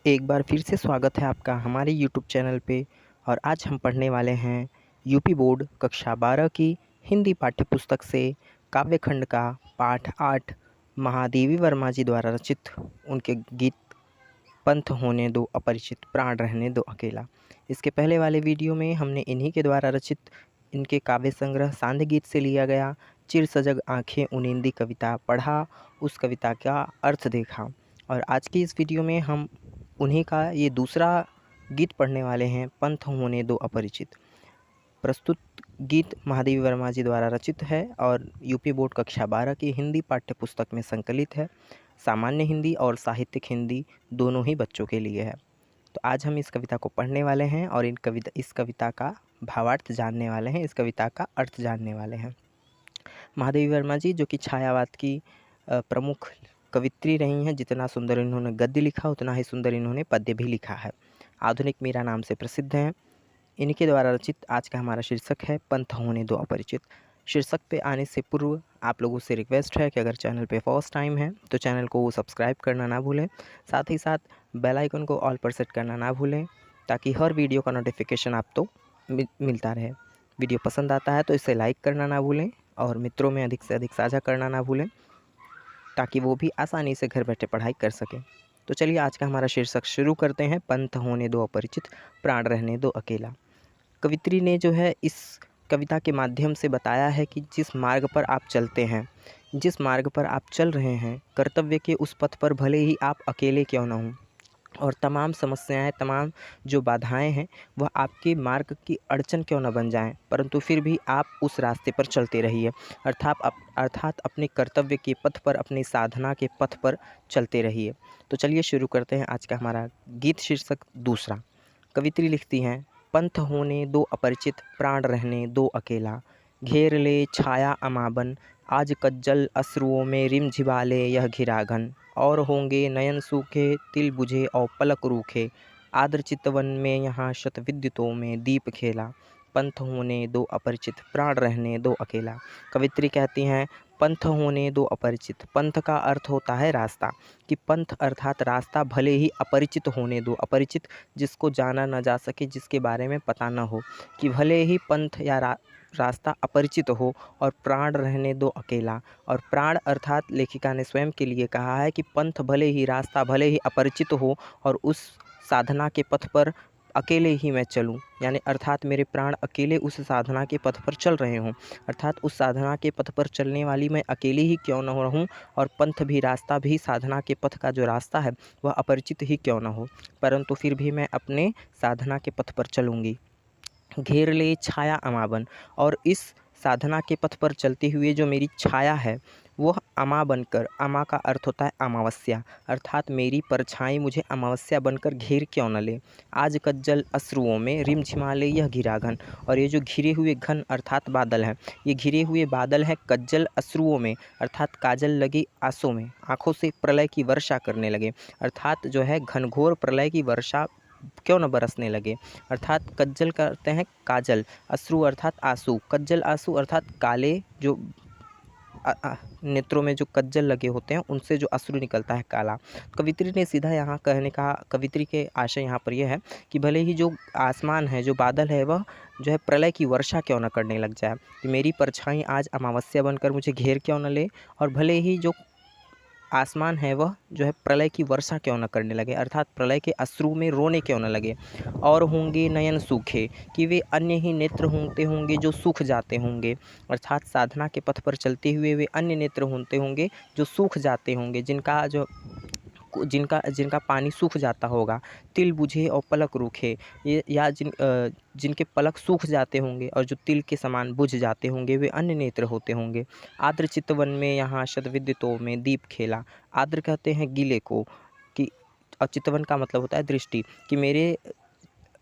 एक बार फिर से स्वागत है आपका हमारे यूट्यूब चैनल पे। और आज हम पढ़ने वाले हैं यूपी बोर्ड कक्षा 12 की हिंदी पाठ्य पुस्तक से काव्यखंड का पाठ 8 महादेवी वर्मा जी द्वारा रचित उनके गीत पंथ होने दो अपरिचित प्राण रहने दो अकेला। इसके पहले वाले वीडियो में हमने इन्हीं के द्वारा रचित इनके काव्य संग्रह सांध्य गीत से लिया गया चिर सजग आँखें उनिंदी कविता पढ़ा, उस कविता का अर्थ देखा। और आज की इस वीडियो में हम उन्हीं का ये दूसरा गीत पढ़ने वाले हैं, पंथ होने दो अपरिचित। प्रस्तुत गीत महादेवी वर्मा जी द्वारा रचित है और यूपी बोर्ड कक्षा 12 की हिंदी पाठ्य पुस्तक में संकलित है। सामान्य हिंदी और साहित्यिक हिंदी दोनों ही बच्चों के लिए है। तो आज हम इस कविता को पढ़ने वाले हैं और इस कविता का भावार्थ जानने वाले हैं, इस कविता का अर्थ जानने वाले हैं। महादेवी वर्मा जी जो कि छायावाद की प्रमुख कवित्री रही हैं। जितना सुंदर इन्होंने गद्य लिखा उतना ही सुंदर इन्होंने पद्य भी लिखा है। आधुनिक मीरा नाम से प्रसिद्ध हैं। इनके द्वारा रचित आज का हमारा शीर्षक है पंथ होने दो अपरिचित। शीर्षक पे आने से पूर्व आप लोगों से रिक्वेस्ट है कि अगर चैनल पे फर्स्ट टाइम है तो चैनल को सब्सक्राइब करना ना भूलें, साथ ही साथ बेल आइकन को ऑल पर सेट करना ना भूलें ताकि हर वीडियो का नोटिफिकेशन आपको मिलता रहे। वीडियो पसंद आता है तो इसे लाइक करना ना भूलें और मित्रों में अधिक से अधिक साझा करना ना भूलें ताकि वो भी आसानी से घर बैठे पढ़ाई कर सकें। तो चलिए आज का हमारा शीर्षक शुरू करते हैं। पंथ होने दो अपरिचित प्राण रहने दो अकेला। कवित्री ने जो है इस कविता के माध्यम से बताया है कि जिस मार्ग पर आप चलते हैं, जिस मार्ग पर आप चल रहे हैं, कर्तव्य के उस पथ पर भले ही आप अकेले क्यों ना हों और तमाम समस्याएं, तमाम जो बाधाएं हैं वह आपके मार्ग की अड़चन क्यों न बन जाएं, परंतु फिर भी आप उस रास्ते पर चलते रहिए। अर्थात अपने कर्तव्य के पथ पर, अपनी साधना के पथ पर चलते रहिए। तो चलिए शुरू करते हैं आज का हमारा गीत शीर्षक दूसरा। कवित्री लिखती हैं, पंथ होने दो अपरिचित प्राण रहने दो अकेला, घेर ले छाया अमाबन आज कज्जल अश्रुओं में रिम झिबाले यह घिराघन, और होंगे नयन सूखे तिल बुझे और पलक रूखे, आर्द्र चितवन में यहाँ शत विद्युतों में दीप खेला, पंथ होने दो अपरिचित प्राण रहने दो अकेला। कवित्री कहती हैं पंथ होने दो अपरिचित। पंथ का अर्थ होता है रास्ता, कि पंथ अर्थात रास्ता भले ही अपरिचित होने दो। अपरिचित जिसको जाना न जा सके, जिसके बारे में पता न हो, कि भले ही पंथ या रास्ता अपरिचित हो और प्राण रहने दो अकेला। और प्राण अर्थात लेखिका ने स्वयं के लिए कहा है कि पंथ भले ही, रास्ता भले ही अपरिचित हो और उस साधना के पथ पर अकेले ही मैं चलूं, यानी अर्थात मेरे प्राण अकेले उस साधना के पथ पर चल रहे हों, अर्थात उस साधना के पथ पर चलने वाली मैं अकेले ही क्यों न रहूं और पंथ भी, रास्ता भी, साधना के पथ का जो रास्ता है वह अपरिचित ही क्यों न हो, परंतु फिर भी मैं अपने साधना के पथ पर चलूँगी। घेर ले छाया अमाबन, और इस साधना के पथ पर चलते हुए जो मेरी छाया है वह अमा बनकर, अमा का अर्थ होता है अमावस्या, अर्थात मेरी परछाई मुझे अमावस्या बनकर घेर क्यों न ले। आज कज्जल अश्रुओं में रिमझिमा ले यह घिराघन, और ये जो घिरे हुए घन अर्थात बादल हैं, ये घिरे हुए बादल हैं कज्जल अश्रुओं में, अर्थात काजल लगी आंसू में, आँखों से प्रलय की वर्षा करने लगे, अर्थात जो है घनघोर प्रलय की वर्षा क्यों न बरसने लगे। अर्थात कज्जल करते हैं काजल, अश्रु अर्थात आंसू, कज्जल आंसू अर्थात काले जो नेत्रों में जो कज्जल लगे होते हैं उनसे जो अश्रु निकलता है काला। कवित्री ने सीधा यहाँ कहने का, कवित्री के आशय यहाँ पर यह है कि भले ही जो आसमान है, जो बादल है, वह जो है प्रलय की वर्षा क्यों न करने लग जाए, कि मेरी परछाई आज अमावस्या बनकर मुझे घेर क्यों न ले, और भले ही जो आसमान है वह जो है प्रलय की वर्षा क्यों न करने लगे, अर्थात प्रलय के अश्रु में रोने क्यों न लगे। और होंगे नयन सूखे, कि वे अन्य ही नेत्र होंगे जो सूख जाते होंगे, अर्थात साधना के पथ पर चलते हुए वे अन्य नेत्र होंगे जो सूख जाते होंगे, जिनका पानी सूख जाता होगा। तिल बुझे और पलक रूखे, ये या जिनके पलक सूख जाते होंगे और जो तिल के समान बुझ जाते होंगे वे अन्य नेत्र होते होंगे। आर्द्र चितवन में यहाँ शत विद्युतों में दीप खेला। आर्द्र कहते हैं गीले को, कि और चितवन का मतलब होता है दृष्टि, कि मेरे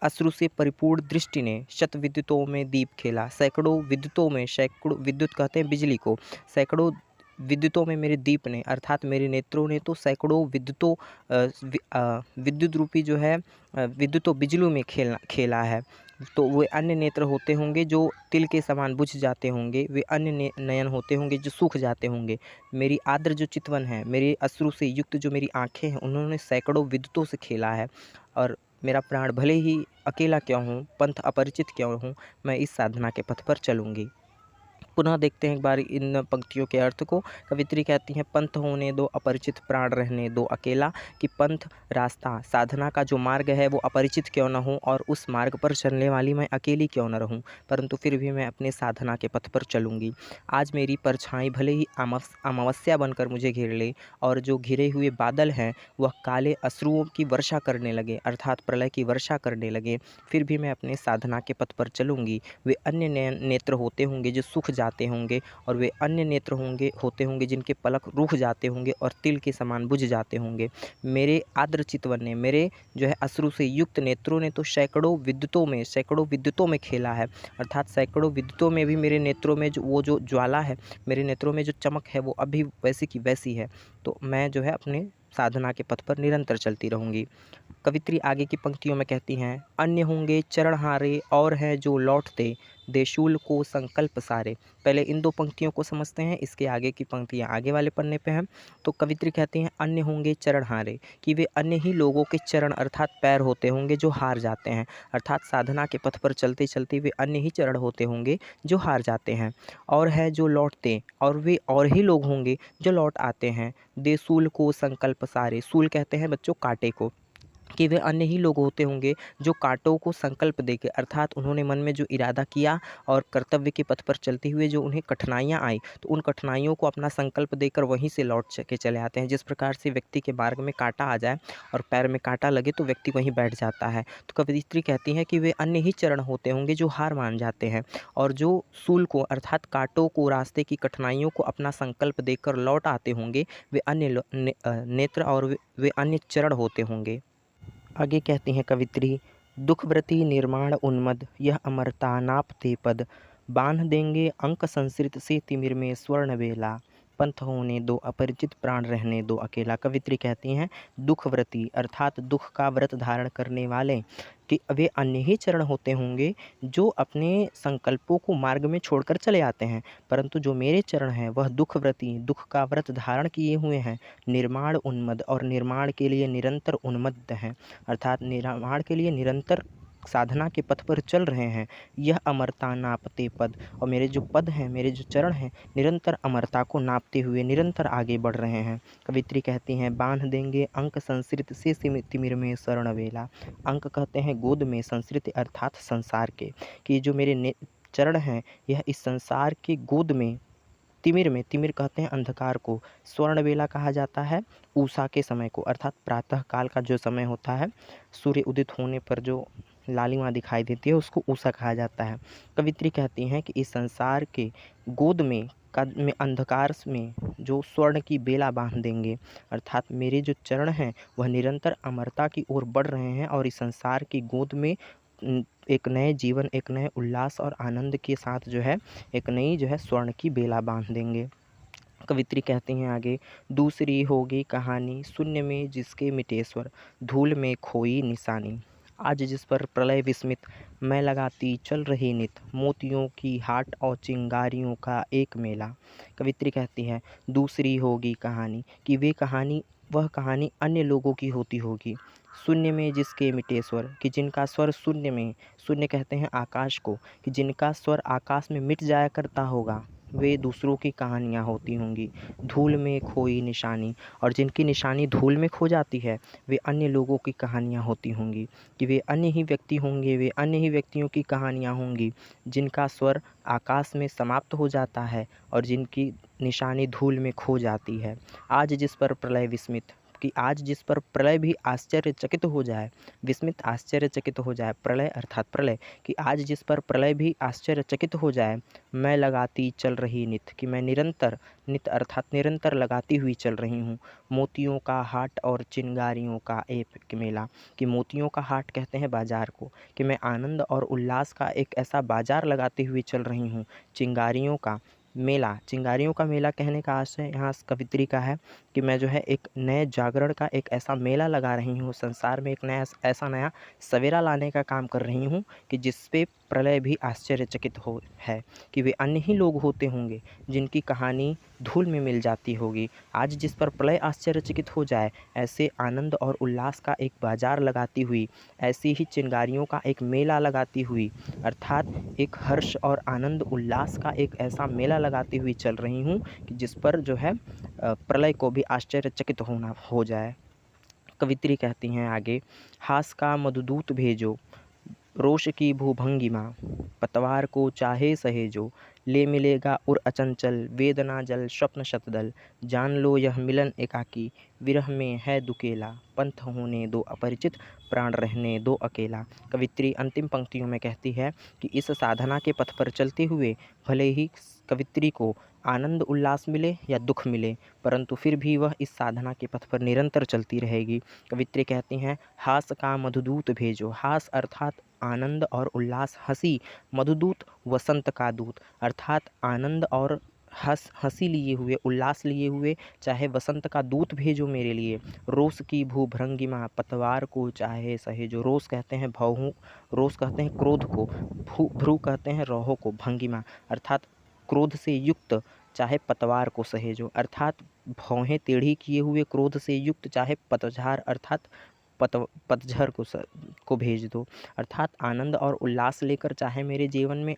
अश्रु से परिपूर्ण दृष्टि ने शत विद्युतों में दीप खेला। सैकड़ों विद्युत कहते हैं बिजली को, सैकड़ों विद्युतों में मेरे दीप ने, अर्थात मेरे नेत्रों ने तो सैकड़ों विद्युत रूपी जो है विद्युतों बिजली में खेला है। तो वे अन्य नेत्र होते होंगे जो तिल के समान बुझ जाते होंगे, वे अन्य नयन होते होंगे जो सूख जाते होंगे। मेरी आर्द्र जो चितवन है, मेरे अश्रु से युक्त जो मेरी आँखें हैं, उन्होंने सैकड़ों विद्युतों से खेला है। और मेरा प्राण भले ही अकेला क्यों हूँ, पंथ अपरिचित क्यों हूँ, मैं इस साधना के पथ पर चलूँगी। पुनः देखते हैं एक बार इन पंक्तियों के अर्थ को। कवित्री कहती हैं, पंथ होने दो अपरिचित, प्राण रहने दो अकेला। कि पंथ, रास्ता, साधना का जो मार्ग है वो अपरिचित क्यों न हो और उस मार्ग पर चलने वाली मैं अकेली क्यों न रहूं, परंतु फिर भी मैं अपने साधना के पथ पर चलूँगी। आज मेरी परछाई भले ही अमावस्या बनकर मुझे घेर ले और जो घिरे हुए बादल हैं वह काले अश्रुओं की वर्षा करने लगे, अर्थात प्रलय की वर्षा करने लगे, फिर भी मैं अपने साधना के पथ पर चलूँगी। वे अन्य नेत्र होते होंगे जो सूख जाते होंगे और वे अन्य नेत्र होते होंगे जिनके पलक रूठ जाते होंगे और तिल के समान बुझ जाते होंगे। मेरे आर्द्र चितवन ने, मेरे जो है अश्रु से युक्त नेत्रों ने तो सैकड़ों विद्युतों में खेला है, अर्थात सैकड़ों विद्युतों में भी मेरे नेत्रों में जो ज्वाला है, मेरे नेत्रों में जो चमक है वो अभी वैसी की वैसी है। तो मैं जो है अपने साधना के पथ पर निरंतर चलती रहूँगी। कवित्री आगे की पंक्तियों में कहती हैं, अन्य होंगे चरणहारे और हैं जो लौटते, देशूल को संकल्प सारे। पहले इन दो पंक्तियों को समझते हैं, इसके आगे की पंक्तियाँ आगे वाले पन्ने पे हैं। तो कवित्री कहती हैं, अन्य होंगे चरणहारे, कि वे अन्य ही लोगों के चरण अर्थात पैर होते होंगे जो हार जाते हैं, अर्थात साधना के पथ पर चलते चलते वे अन्य ही चरण होते होंगे जो हार जाते हैं। और है जो लौटते, और वे और ही लोग होंगे जो लौट आते हैं। देशूल को संकल्प सारे, सूल कहते हैं बच्चों कांटे को, कि वे अन्य ही लोग होते होंगे जो कांटों को संकल्प देके, अर्थात उन्होंने मन में जो इरादा किया और कर्तव्य के पथ पर चलते हुए जो उन्हें कठिनाइयाँ आई, तो उन कठिनाइयों को अपना संकल्प देकर वहीं से लौट के चले आते हैं। जिस प्रकार से व्यक्ति के मार्ग में कांटा आ जाए और पैर में कांटा लगे तो व्यक्ति वहीं बैठ जाता है। तो कवियत्री कहती हैं कि वे अन्य ही चरण होते होंगे जो हार मान जाते हैं और जो सूल को अर्थात कांटों को, रास्ते की कठिनाइयों को अपना संकल्प देकर लौट आते होंगे, वे अन्य नेत्र और वे अन्य चरण होते होंगे। आगे कहती हैं कवित्री, दुखव्रति निर्माण उन्मद, यह अमरता नापते पद, बांध देंगे अंक संसृत से तिमिर में स्वर्ण वेला, पंथ होने दो अपरिचित, प्राण रहने दो अकेला। कवित्री कहती हैं, दुखव्रति अर्थात दुख का व्रत धारण करने वाले, कि वे अन्य ही चरण होते होंगे जो अपने संकल्पों को मार्ग में छोड़कर चले आते हैं, परंतु जो मेरे चरण हैं वह दुखव्रति, दुख का व्रत धारण किए हुए हैं, निर्माण उन्मद और निर्माण के लिए निरंतर उन्मत्त हैं, अर्थात निर्माण के लिए निरंतर साधना के पथ पर चल रहे हैं। यह अमरता नापते पद, और मेरे जो पद हैं, मेरे जो चरण हैं, निरंतर अमरता को नापते हुए निरंतर आगे बढ़ रहे हैं। कवित्री कहती हैं, बांध देंगे अंक संसृत से तिमिर में शरण वेला। अंक कहते हैं गोद में, संसृत अर्थात संसार के, कि जो मेरे चरण हैं यह इस संसार की गोद में, तिमिर में, तिमिर कहते हैं अंधकार को, स्वर्ण वेला कहा जाता है उषा के समय को, अर्थात प्रातः काल का जो समय होता है, सूर्य उदित होने पर जो लालिमा दिखाई देती है उसको उषा कहा जाता है। कवित्री कहती हैं कि इस संसार के गोद में अंधकार में जो स्वर्ण की बेला बांध देंगे, अर्थात मेरे जो चरण हैं वह निरंतर अमरता की ओर बढ़ रहे हैं और इस संसार की गोद में एक नए जीवन, एक नए उल्लास और आनंद के साथ जो है एक नई जो है स्वर्ण की बेला बांध देंगे। कवित्री कहती हैं आगे, दूसरी होगी कहानी शून्य में जिसके मिटेश्वर, धूल में खोई निशानी। आज जिस पर प्रलय विस्मित, मैं लगाती चल रही नित, मोतियों की हाट और चिंगारियों का एक मेला। कवित्री कहती है, दूसरी होगी कहानी, कि वह कहानी अन्य लोगों की होती होगी। शून्य में जिसके मिटे स्वर, कि जिनका स्वर शून्य में, शून्य कहते हैं आकाश को, कि जिनका स्वर आकाश में मिट जाया करता होगा, वे दूसरों की कहानियाँ होती होंगी। धूल में खोई निशानी, और जिनकी निशानी धूल में खो जाती है वे अन्य लोगों की कहानियाँ होती होंगी, कि वे अन्य ही व्यक्ति होंगे, वे अन्य ही व्यक्तियों की कहानियाँ होंगी जिनका स्वर आकाश में समाप्त हो जाता है और जिनकी निशानी धूल में खो जाती है। आज जिस पर प्रलय विस्मित, कि आज जिस पर प्रलय भी आश्चर्यचकित हो जाए, विस्मित आश्चर्यचकित हो जाए, प्रलय अर्थात प्रलय, कि आज जिस पर प्रलय भी आश्चर्यचकित हो जाए, मैं लगाती चल रही नित, कि मैं निरंतर, नित अर्थात निरंतर लगाती हुई चल रही हूँ। मोतियों का हाट और चिंगारियों का एक मेला, कि मोतियों का हाट कहते हैं बाजार को, कि मैं आनंद और उल्लास का एक ऐसा बाजार लगाती हुई चल रही हूँ। चिंगारियों का, मेला, चिंगारियों का मेला कहने का आशय यहाँ कवित्री का है कि मैं जो है एक नए जागरण का एक ऐसा मेला लगा रही हूँ, संसार में एक नया ऐसा नया सवेरा लाने का काम कर रही हूँ कि जिस पे प्रलय भी आश्चर्यचकित हो है कि वे अन्य ही लोग होते होंगे जिनकी कहानी धूल में मिल जाती होगी। आज जिस पर प्रलय आश्चर्यचकित हो जाए, ऐसे आनंद और उल्लास का एक बाजार लगाती हुई, ऐसी ही चिंगारियों का एक मेला लगाती हुई, अर्थात एक हर्ष और आनंद उल्लास का एक ऐसा मेला लगाती हुई चल रही हूँ कि जिस पर जो है प्रलय को भी आश्चर्यचकित होना हो जाए। कवित्री कहती हैं आगे, हास का मधुदूत भेजो, रोष की भूभंगिमा, पतवार को चाहे सहेजो, ले मिलेगा उर अचंचल, वेदना जल स्वप्न शतदल, जान लो यह मिलन एकाकी, विरह में है दुकेला, पंथ होने दो अपरिचित, प्राण रहने दो अकेला। कवित्री अंतिम पंक्तियों में कहती है कि इस साधना के पथ पर चलते हुए भले ही कवित्री को आनंद उल्लास मिले या दुख मिले, परंतु फिर भी वह इस साधना के पथ पर निरंतर चलती रहेगी। कवित्री कहती हैं, हास का मधुदूत भेजो, हास अर्थात आनंद और उल्लास, हंसी, मधुदूत वसंत का दूत, अर्थात आनंद और हंसी लिए हुए, उल्लास लिए हुए चाहे वसंत का दूत भेजो मेरे लिए। रोष की भूभृंगिमा, पतवार को चाहे सहेजो, रोष कहते हैं भौहों, रोष कहते हैं क्रोध को, भ्रू कहते हैं रोहों को, भंगिमा अर्थात क्रोध से युक्त चाहे पतवार को सहेजो, अर्थात भौहें टेढ़ी किए हुए क्रोध से युक्त चाहे पतझार अर्थात पतझड़ को भेज दो, अर्थात आनंद और उल्लास लेकर चाहे मेरे जीवन में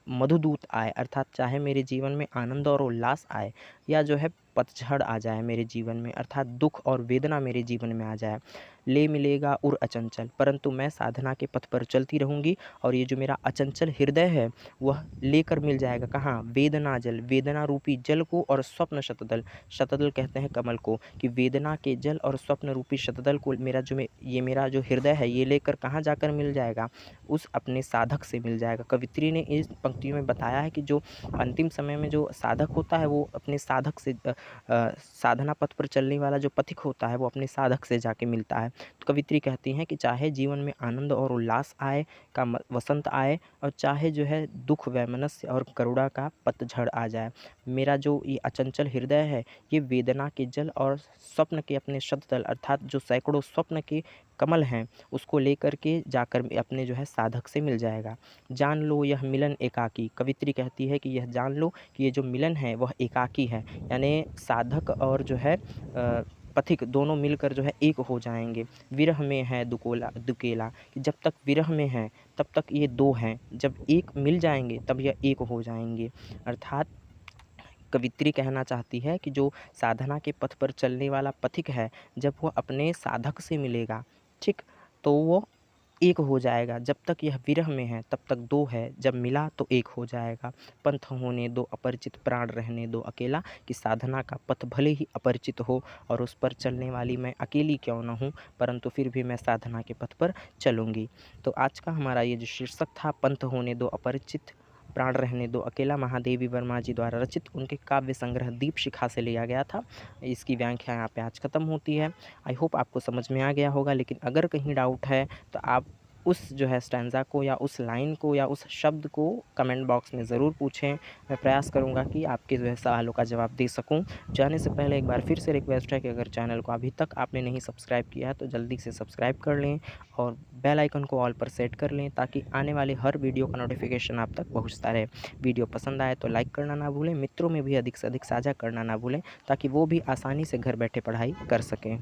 मधुदूत आए, अर्थात चाहे मेरे जीवन में आनंद और उल्लास आए या जो है पतझड़ आ जाए मेरे जीवन में, अर्थात दुख और वेदना मेरे जीवन में आ जाए, ले मिलेगा उर अचंचल, परंतु मैं साधना के पथ पर चलती रहूँगी और ये जो मेरा अचंचल हृदय है वह लेकर मिल जाएगा कहाँ, वेदना जल, वेदना रूपी जल को, और स्वप्न शतदल, शतदल कहते हैं कमल को, कि वेदना के जल और स्वप्न रूपी शतदल को मेरा जो हृदय है ये लेकर कहाँ जाकर मिल जाएगा, उस अपने साधक से मिल जाएगा। कवित्री ने इस पंक्तियों में बताया है कि जो अंतिम समय में जो साधक होता है वो अपने साधक से साधना पथ पर चलने वाला जो पथिक होता है वो अपने साधक से जाके मिलता है। तो कवित्री कहती हैं कि चाहे जीवन में आनंद और उल्लास आए का वसंत आए, और चाहे जो है दुख वैमनस्य और करुणा का पतझड़ आ जाए, मेरा जो ये अचंचल हृदय है ये वेदना के जल और स्वप्न के अपने शतदल अर्थात जो सैकड़ों स्वप्न के कमल हैं उसको लेकर के जाकर अपने जो है साधक से मिल जाएगा। जान लो यह मिलन एकाकी, कवित्री कहती है कि यह जान लो कि ये जो मिलन है वह एकाकी है, यानी साधक और जो है पथिक दोनों मिलकर जो है एक हो जाएंगे। विरह में है दुकेला, कि जब तक विरह में है तब तक ये दो हैं, जब एक मिल जाएंगे तब यह एक हो जाएंगे। अर्थात कवित्री कहना चाहती है कि जो साधना के पथ पर चलने वाला पथिक है जब वह अपने साधक से मिलेगा, ठीक, तो वो एक हो जाएगा। जब तक यह विरह में है तब तक दो है, जब मिला तो एक हो जाएगा। पंथ होने दो अपरिचित, प्राण रहने दो अकेला, कि साधना का पथ भले ही अपरिचित हो और उस पर चलने वाली मैं अकेली क्यों न हूँ, परंतु फिर भी मैं साधना के पथ पर चलूँगी। तो आज का हमारा ये जो शीर्षक था, पंथ होने दो अपरिचित, प्राण रहने दो अकेला, महादेवी वर्मा जी द्वारा रचित उनके काव्य संग्रह दीप शिखा से लिया गया था। इसकी व्याख्या यहाँ पे आज ख़त्म होती है। आई होप आपको समझ में आ गया होगा, लेकिन अगर कहीं डाउट है तो आप उस जो है स्टैंज़ा को या उस लाइन को या उस शब्द को कमेंट बॉक्स में ज़रूर पूछें। मैं प्रयास करूँगा कि आपके जो है सवालों का जवाब दे सकूँ। जाने से पहले एक बार फिर से रिक्वेस्ट है कि अगर चैनल को अभी तक आपने नहीं सब्सक्राइब किया है तो जल्दी से सब्सक्राइब कर लें और बेल आइकन को ऑल पर सेट कर लें, ताकि आने वाले हर वीडियो का नोटिफिकेशन आप तक पहुँचता रहे। वीडियो पसंद आए तो लाइक करना ना भूलें, मित्रों में भी अधिक से अधिक साझा करना ना भूलें, ताकि वो भी आसानी से घर बैठे पढ़ाई कर सकें।